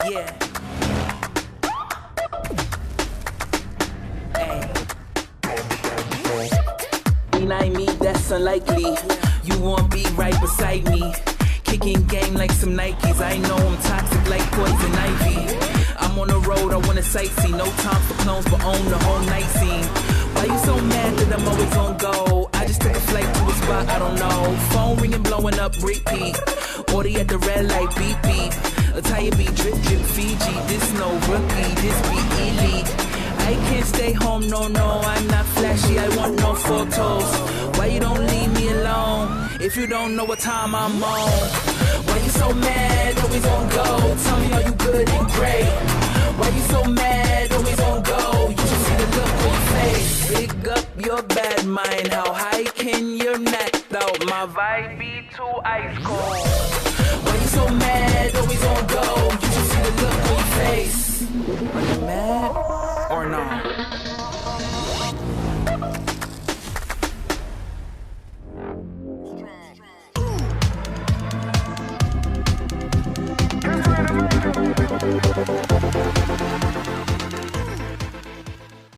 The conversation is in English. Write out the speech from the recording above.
Yeah. Hey. Deny me, that's unlikely. You won't be right beside me. Kicking game like some Nikes. I know I'm toxic like poison ivy. I'm on the road, I wanna sightsee. No time for clones, but own the whole night scene. Why you so mad that I'm always on go? I just took a flight to a spot, I don't know. Phone ringing, blowing up, repeat. Order at the red light, beep beep. Attire be drip drip Fiji. This no rookie, this be elite. I can't stay home, no, I'm not flashy, I want no photos. Why you don't leave me alone? If you don't know what time I'm on. Why you so mad, always on go? Tell me, are you good and great? Why you so mad, always on go? You should see the look on your face. Pick up your bad mind, how high can you knocked out? My vibe be too ice cold. Why you so mad, always on go? You should see the look on your face. Are you mad or not? Strong.